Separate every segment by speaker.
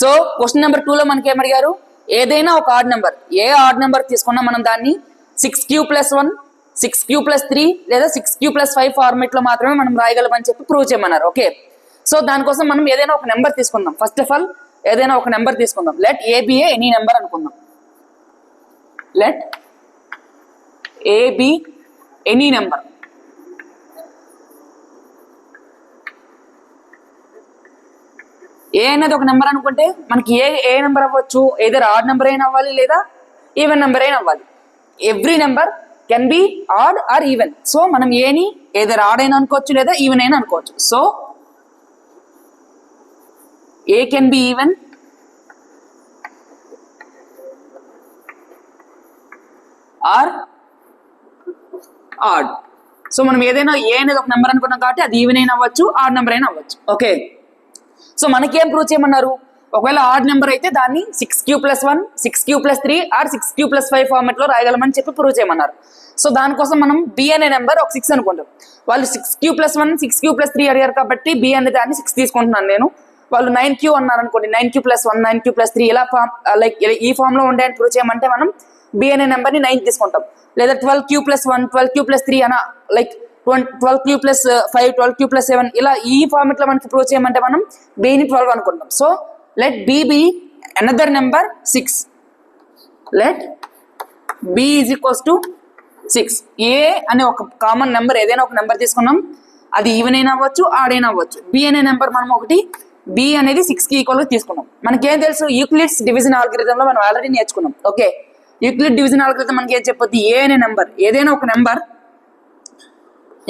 Speaker 1: So question number 2 లో మనకి ఏమడిగారు, ఏదైనా ఒక ఆడ్ నెంబర్, ఏ ఆడ్ నెంబర్ తీసుకున్నా మనం దాన్ని 6q+1, 6q+3 లేదా 6q+5 ఫార్మేట్ లో మాత్రమే మనం రాయగలమని చెప్పి ప్రూవ్ చేయమన్నారు. ఓకే, సో దానికోసం మనం ఏదైనా ఒక నెంబర్ తీసుకుందాం. ఫస్ట్ ఆఫ్ ఆల్ ఏదైనా ఒక నెంబర్ తీసుకుందాం. Let A be any number అనుకుందాం. Let A be any number. A అనేది ఒక నెంబర్ అనుకుంటే మనకి ఏ నెంబర్ అవ్వచ్చు, ఏదైనా ఆడ్ నెంబర్ అయినా అవ్వాలి లేదా ఈవెన్ నెంబర్ అయినా అవ్వాలి. Every number can be odd or even. So మనం ఏని ఏదైనా ఆడ్ అయినా అనుకోవచ్చు లేదా ఈవెన్ అయినా అనుకోవచ్చు. So A can be even or odd. So మనం ఏదైనా ఏ అనేది ఒక నెంబర్ అనుకున్నాం కాబట్టి అది ఈవెన్ అయినా అవ్వచ్చు, ఆడ్ నెంబర్ అయినా అవ్వచ్చు. ఓకే, సో మనకేం ప్రూవ్ చేయమన్నారు, ఒకవేళ ఆడ్ నెంబర్ అయితే దాన్ని 6q+1, 6q+3 are 6q+5 format లో రాయగలమని చెప్పి ప్రూవ్ చేయమన్నారు. సో దానికోసం మనం బి అనే నెంబర్ ఒక 6 అనుకుంటాం. వాళ్ళు 6q+1, 6q+3 అడిగారు కాబట్టి బి అనే దాన్ని 6 తీసుకుంటున్నాను నేను. వాళ్ళు 9q అన్నారు అనుకోండి, 9q+1, 9q+3 ఇలా లైక్ ఈ ఫామ్ లో ఉండే అని ప్రూవ్ చేయమంటే మనం బి అనే నెంబర్ని 9 తీసుకుంటాం. లేదా 12q+1, 12q+3 అన లైక్ 12q+5, 12q+7 ఇలా ఈ ఫార్మెట్ లో మనకి ప్రూవ్ చేయమంటే మనం బిని 12 అనుకుంటాం. So let B be another number 6. Let B is equals to 6. ఏ అనే ఒక కామన్ నెంబర్ ఏదైనా ఒక నెంబర్ తీసుకున్నాం, అది ఈవెన్ అయినా అవ్వచ్చు, ఆడ్ అయినా అవ్వచ్చు. బి అనే నెంబర్ మనం ఒకటి బి అనేది 6 కి ఈక్వల్ గా తీసుకున్నాం. మనకేం తెలుసు, యూక్లిడ్స్ డివిజన్ ఆల్గరిథం లో మనం ఆల్రెడీ నేర్చుకున్నాం. ఓకే, యూక్లిడ్ డివిజన్ ఆల్గరిథం మనకి ఏం చెప్పొద్ది, ఏ అనే నెంబర్ ఏదైనా ఒక నెంబర్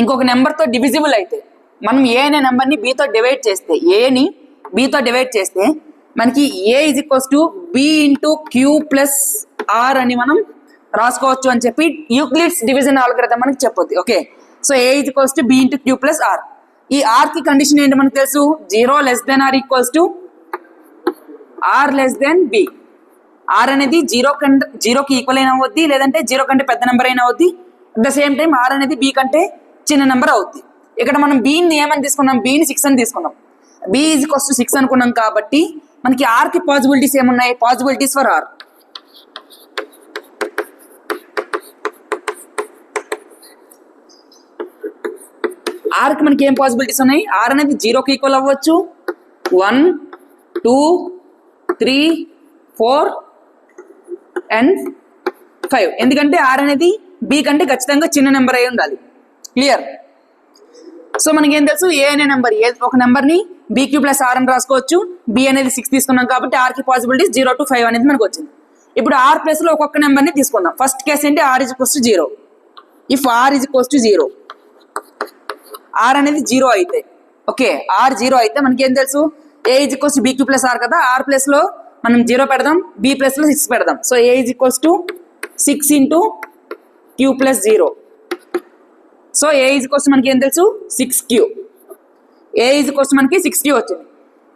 Speaker 1: ఇంకొక నెంబర్తో డివిజిబుల్ అయితే మనం ఏ అనే నెంబర్ని బితో డివైడ్ చేస్తే, ఏని బితో డివైడ్ చేస్తే మనకి A is equals to B into q+r అని మనం రాసుకోవచ్చు అని చెప్పి యూక్లిడ్స్ డివిజన్ ఆల్గరిథం మనకి చెప్పొద్ది. Okay, so A is equals to B into q+r. ఈ r కి కండిషన్ ఏంటి మనకు తెలుసు, 0 less than R equals to r less than b. r అనేది 0కి ఈక్వల్ అయినా అవుద్ది, లేదంటే 0 కంటే పెద్ద నెంబర్ అయినా అవుద్ది. At the same time r అనేది b కంటే చిన్న నెంబర్ అవుద్ది. ఇక్కడ మనం బీని ఏమని తీసుకున్నాం, బీని 6 అని తీసుకున్నాం. బి ఈజ్ ఈక్వల్స్ టు 6 అనుకున్నాం కాబట్టి మనకి ఆర్ కి పాసిబిలిటీస్ ఏమున్నాయి, పాసిబిలిటీస్ ఫర్ ఆర్. ఆర్ కి మనకి ఏం పాసిబిలిటీస్ ఉన్నాయి, ఆర్ అనేది 0కి ఈక్వల్ అవ్వచ్చు, 1, 2, 3, 4 అండ్ 5. ఎందుకంటే ఆర్ అనేది బి కంటే ఖచ్చితంగా చిన్న నెంబర్ అయి ఉండాలి. క్లియర్? సో మనకి ఏం తెలుసు, ఏ అనే నెంబర్ ఒక నెంబర్ని bq+r అని రాసుకోవచ్చు. బి అనేది 6 తీసుకున్నాం కాబట్టి ఆర్ కి పాసిబిలిటీస్ 0 to 5 అనేది మనకు వచ్చింది. ఇప్పుడు ఆర్ ప్లేస్ లో ఒక్కొక్క నెంబర్ని తీసుకుందాం. ఫస్ట్ కేసు ఏంటి, R is equals to 0. If R is equals to 0, R అనేది 0 అయితే, ఓకే, ఆర్ 0 అయితే మనకి ఏం తెలుసు, ఏ ఈజ్ ఈక్వల్స్ టు bq+r కదా, ఆర్ ప్లేస్ లో మనం 0 పెడదాం, బి ప్లేస్ లో 6 పెడదాం. So A is equals to 6 into q+0. So A is equals మనకి ఏం తెలుసు, 6q. ఏ ఈజ్ ఈక్వల్స్ మనకి 6q వచ్చింది.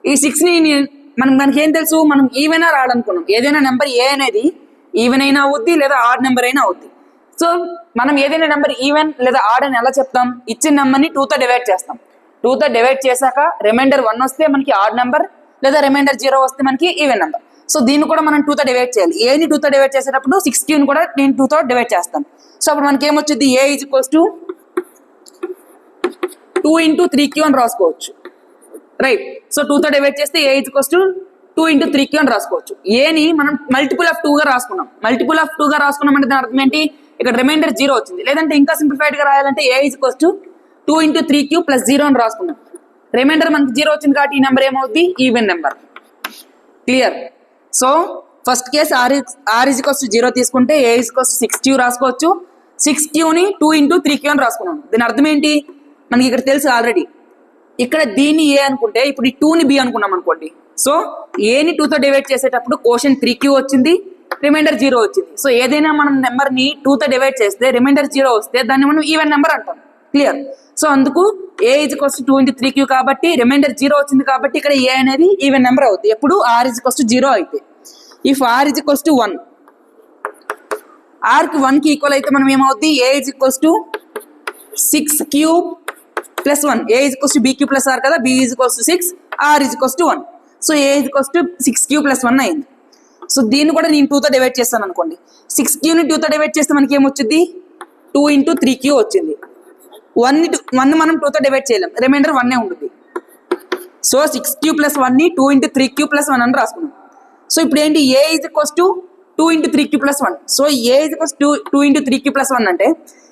Speaker 1: ఈ 6ని మనకి ఏం తెలుసు, మనం ఈవెన్ ఆర్ ఆడ్ అనుకున్నాం. ఏదైనా నెంబర్ ఏ అనేది ఈవెన్ అయినా అవుద్ది లేదా ఆడ్ నెంబర్ అయినా అవుద్ది. సో మనం ఏదైనా నెంబర్ ఈవెన్ లేదా ఆడ్ అని ఎలా చెప్తాం, ఇచ్చిన నెంబర్ని 2తో డివైడ్ చేస్తాం. 2తో డివైడ్ చేశాక రిమైండర్ 1 వస్తే మనకి ఆడ్ నెంబర్, లేదా రిమైండర్ 0 వస్తే మనకి ఈవెన్ నెంబర్. సో దీన్ని కూడా మనం 2తో డివైడ్ చేయాలి. ఏని 2తో డివైడ్ చేసేటప్పుడు 6qని కూడా నేను 2తో డివైడ్ చేస్తాను. సో అప్పుడు మనకి ఏమొచ్చింది, A is equals to 2 into 3q అని రాసుకోవచ్చు. రైట్, సో 2తో డివైడ్ చేస్తే A is equals to 2 into 3q అని రాసుకోవచ్చు. ఏని మనం మల్టిపుల్ ఆఫ్ 2గా రాసుకున్నాం. మల్టిపుల్ ఆఫ్ 2గా రాసుకున్నాం అంటే దాని అర్థం ఏంటి, ఇక్కడ రిమైండర్ 0 వచ్చింది. లేదంటే ఇంకా సింప్లిఫైడ్ గా రాయాలంటే A is equals to 2 into 3q + 0 అని రాసుకున్నాం. రిమైండర్ మనకి 0 వచ్చింది కాబట్టి ఈ నెంబర్ ఏమవుద్ది, even number. Clear? So first case R is equals to 0 తీసుకుంటే A is equals to 6q రాసుకోవచ్చు. 6qని 2 ఇంటూ 3q అని రాసుకున్నాం. దీని అర్థం ఏంటి, మనకి ఇక్కడ తెలుసు ఆల్రెడీ. ఇక్కడ దీన్ని ఏ అనుకుంటే ఇప్పుడు ఈ 2ని బి అనుకున్నాం అనుకోండి. సో ఏని 2తో డివైడ్ చేసేటప్పుడు కోషన్ 3q వచ్చింది, రిమైండర్ 0 వచ్చింది. సో ఏదైనా మనం నెంబర్ని 2తో డివైడ్ చేస్తే రిమైండర్ 0 వస్తే దాన్ని మనం ఈవెన్ నెంబర్ అంటాం. క్లియర్? సో అందుకు A is equals to 2 into 3q కాబట్టి రిమైండర్ 0 వచ్చింది కాబట్టి ఇక్కడ ఏ అనేది ఈవెన్ నెంబర్ అవుతుంది ఎప్పుడు ఆర్ ఈజ్ ఈక్వల్స్ టు 0 అయితే. If R is equals to 1, ఆర్కి 1కి ఈక్వల్ అయితే మనం ఏమవుద్ది, A is equals to 6q + 1. A is equals to bq+r కదా, b is equals to 6, r is equals to 1. So A is equals to 6q + 1 అయింది. So దీన్ని కూడా నేను 2తో డివైడ్ చేస్తాను అనుకోండి. 6qని 2తో డివైడ్ చేస్తే మనకి ఏమొచ్చింది 2 × 3q వచ్చింది. 1 మనం 2తో డివైడ్ చేయలేం, రిమైండర్ 1 ఉంటుంది. సో 6q + 1ని 2 × 3q + 1 అని రాసుకున్నాం. సో ఇప్పుడు ఏంటి A is equals to 2 × 3q + 1. So A is equals 2 × 3q + 1 అంటే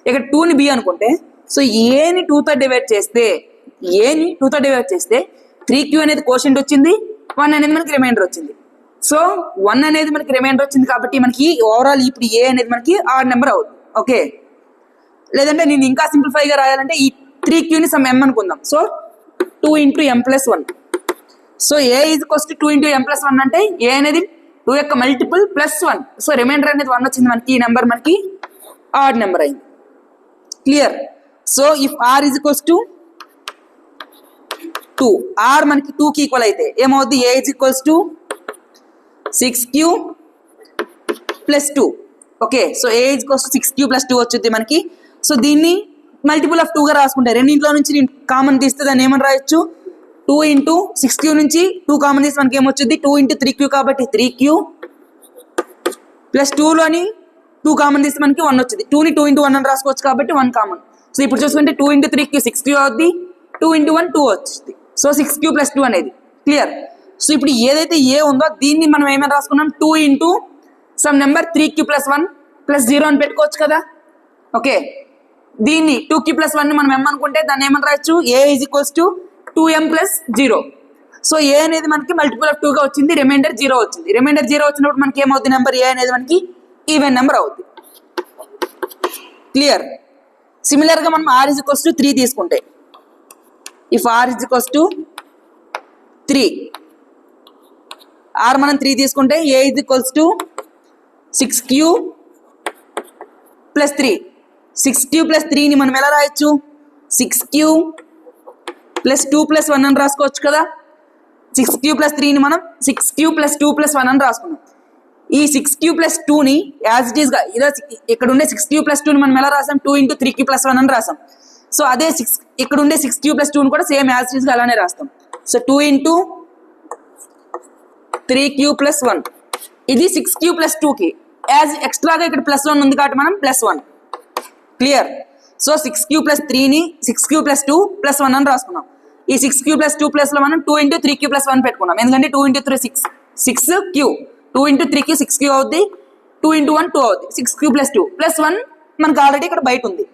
Speaker 1: ఇక్కడ 2ని b అనుకుంటే, సో ఏని 2తో డివైడ్ చేస్తే 3q అనేది కోషెంట్ వచ్చింది, 1 అనేది మనకి రిమైండర్ వచ్చింది. సో 1 అనేది మనకి రిమైండర్ వచ్చింది కాబట్టి మనకి ఓవరాల్ ఇప్పుడు ఏ అనేది మనకి ఆడ్ నెంబర్ అవుతుంది. ఓకే, లేదంటే నేను ఇంకా సింప్లిఫైగా రాయాలంటే ఈ 3qని సమ్ m అనుకుందాం. So 2 × m + 1. So A is equals to 2 × m + 1 అంటే ఏ అనేది 2 యొక్క మల్టిపుల్ +1. సో రిమైండర్ అనేది 1 వచ్చింది మనకి, ఈ నెంబర్ మనకి ఆడ్ నెంబర్ అయింది. Clear? So if r is equals to 2, r మనకి 2కి ఈక్వల్ అయితే ఏమవుద్ది A is equals to 6q + 2. Okay, so A is equals to 6q + 2 వచ్చింది మనకి. సో దీన్ని మల్టిపుల్ ఆఫ్ 2గా రాసుకుంటే రెండింటిలో నుంచి నేను కామన్ తీస్తే దాన్ని ఏమని రాయొచ్చు 2 × 6q నుంచి 2 కామన్ తీస్తే మనకి ఏమొచ్చింది 2 × 3q కాబట్టి 3q + 2లోని 2 కామన్ తీస్తే మనకి 1 వచ్చింది. 2ని 2 × 1 అని రాసుకోవచ్చు కాబట్టి 1 కామన్. సో ఇప్పుడు చూసుకుంటే 2 × 3q 6q అవుద్ది, 2 × 1 2 వచ్చింది. సో 6q + 2 అనేది క్లియర్. సో ఇప్పుడు ఏదైతే ఏ ఉందో దీన్ని మనం ఏమైనా రాసుకున్నాం 2 × సమ్ నెంబర్ 3q + 1 + 0 అని పెట్టుకోవచ్చు కదా. ఓకే, దీన్ని 2q + 1ని మనం ఏమనుకుంటే దాన్ని ఏమని రాయొచ్చు A is equals to 2m + 0. So A అనేది మనకి మల్టిపుల్ ఆఫ్ 2గా వచ్చింది, రిమైండర్ 0 వచ్చింది. రిమైండర్ 0 వచ్చినప్పుడు మనకి ఏమవుతుంది నెంబర్ ఏ అనేది మనకి ఈవెన్ నెంబర్ అవుతుంది. క్లియర్? సిమిలర్గా మనం r ఈజ్ ఈక్వల్స్ టు 3 తీసుకుంటే, if r is equals to 3, r మనం 3 తీసుకుంటే A is equals to 6q + 3. 6q + 3ని మనం ఎలా రాయొచ్చు 6q + 2 + 1 అని రాసుకోవచ్చు కదా. 6q + 3ని మనం 6q + 2 + 1 అని రాసుకున్నాం. ఈ 6q + 2ని యాజ్ ఇట్ ఈస్గా ఇక్కడ ఉండే 6q + 2ని మనం ఎలా రాసాం 2 × 3q + 1 అని రాసాం. సో అదే ఇక్కడ ఉండే 6q + 2ని కూడా సేమ్ యాజ్ ఇట్ ఈస్గా అలానే రాస్తాం. సో 2 × 3q + 1 ఇది 6q + 2కి యాజ్ ఎక్స్ట్రాగా ఇక్కడ +1 ఉంది కాబట్టి మనం +1. క్లియర్? సో 6q + 3ని 6q + 2 + 1 అని రాసుకున్నాం. ఈ 6q + 2 ప్లస్లో మనం 2 × 3q + 1 పెట్టుకున్నాం, ఎందుకంటే 2 × 3 6q 2 × 3q 6q అవుద్ది, 2 × 1 2 అవుద్ది. 6q + 2 + 1 మనకు ఆల్రెడీ ఇక్కడ బయట ఉంది.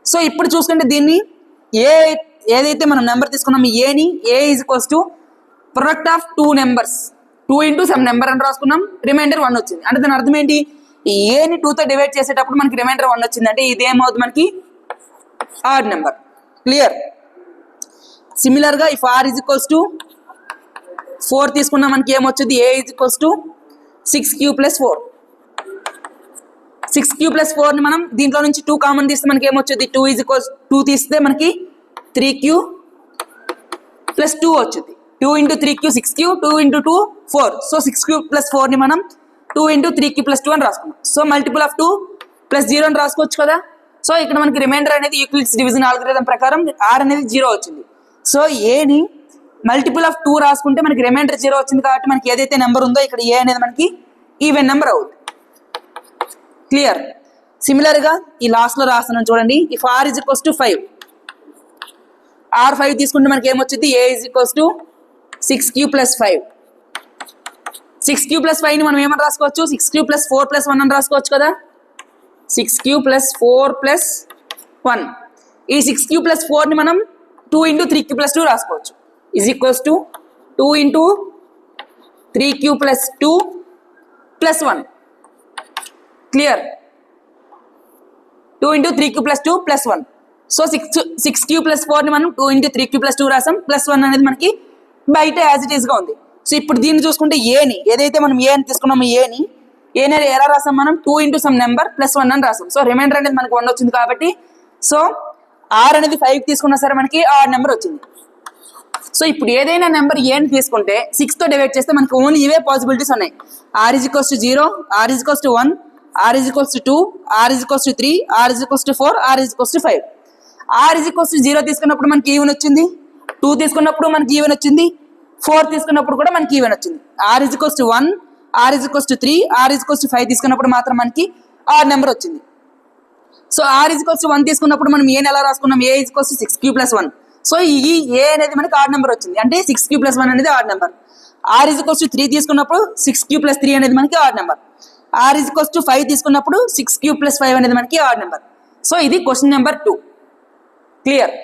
Speaker 1: సో ఇప్పుడు చూసుకుంటే దీన్ని ఏదైతే మనం నెంబర్ తీసుకున్నాం ఏని A is equals to product of 2 numbers 2 × some number అని రాసుకున్నాం, రిమైండర్ 1 వచ్చింది. అంటే దాని అర్థం ఏంటి ఈ ఏని 2తో డివైడ్ చేసేటప్పుడు మనకి రిమైండర్ 1 వచ్చింది అంటే ఇదేమవుతుంది మనకి ఆడ్ నెంబర్. క్లియర్? సిమిలర్గా if r is equals to 4 తీసుకున్నా మనకి ఏమొచ్చింది A is equals to 6q + 4. 6q + 4ని మనం దీంట్లో నుంచి 2 కామన్ తీస్తే మనకి ఏమొచ్చింది 2 ఈజ్ ఈక్వల్స్ 2 తీస్తే మనకి 3q + 2 వచ్చింది. 2 × 3q 6q, 2 × 2 4. సో 6q + 4ని మనం 2 × 3q + 2 అని రాసుకున్నాం. సో మల్టిపుల్ ఆఫ్ 2 + 0 అని రాసుకోవచ్చు కదా. సో ఇక్కడ మనకి రిమైండర్ అనేది యూక్లిడ్స్ డివిజన్ ఆల్గరిథం ప్రకారం r అనేది 0 వచ్చింది. సో ఏని మల్టిపుల్ ఆఫ్ 2 రాసుకుంటే మనకి రిమైండర్ 0 వచ్చింది కాబట్టి మనకి ఏదైతే నెంబర్ ఉందో ఇక్కడ ఏ అనేది మనకి ఈవెన్ నెంబర్ అవుతుంది. క్లియర్? సిమిలర్గా ఈ లాస్ట్లో రాస్తున్నాను చూడండి. If r is equals to 5, r 5 తీసుకుంటే మనకి ఏమొచ్చింది A is equals to 6q + 5. 6q + 5ని మనం ఏమని రాసుకోవచ్చు 6q + 4 + 1 అని రాసుకోవచ్చు కదా. 6q + 4 + 1. ఈ 6q + 4ని మనం 2 × 3q + 2 రాసుకోవచ్చు. Is equals to 2 × 3q + 2 + 1. Clear? 2 × 3q + 2 + 1. So 6q + 4ని మనం 2 × 3q + 2 రాసాం, +1 అనేది మనకి బయట యాజ్ ఇట్ ఈస్గా ఉంది. సో ఇప్పుడు దీన్ని చూసుకుంటే ఏని ఏదైతే మనం ఏ అని తీసుకున్నామో ఏని ఎలా రాసాం మనం 2 × సమ్ నెంబర్ +1 అని రాసాం. సో రిమైండర్ అనేది మనకి 1 వచ్చింది కాబట్టి సో r అనేది 5 తీసుకున్నా సరే మనకి ఆడ్ నెంబర్ వచ్చింది. సో ఇప్పుడు ఏదైనా నెంబర్ ఏని తీసుకుంటే 6తో డివైడ్ చేస్తే మనకి ఓన్లీ ఇవే పాసిబిలిటీస్ ఉన్నాయి. r is equals to 0, r is equals to 1, r is equals to 2, r is equals to 3, r is equals to 4, r is equals to 5. r is equals to 0 తీసుకున్నప్పుడు మనకి even వచ్చింది, 2 తీసుకున్నప్పుడు మనకి even వచ్చింది, 4 తీసుకున్నప్పుడు కూడా మనకి ఈవెన్ వచ్చింది. r is equals to 1, r is equals to 3, r is equals to 5 తీసుకున్నప్పుడు మాత్రం మనకి ఆడ్ నెంబర్ వచ్చింది. So r is equals to 1 తీసుకున్నప్పుడు మనం ఏని ఎలా రాసుకున్నాం, a is equals to 6q plus 1. So ఈ a అనేది మనకి ఆడ్ నెంబర్ వచ్చింది, అంటే 6q plus 1 అనేది odd number. r is equals to 3 తీసుకున్నప్పుడు 6q plus 3 అనేది మనకి odd number. r is equals to 5 తీసుకున్నప్పుడు 6q plus 5 అనేది మనకి ఆడ్ నెంబర్. సో ఇది క్వశ్చన్ నెంబర్ 2. క్లియర్.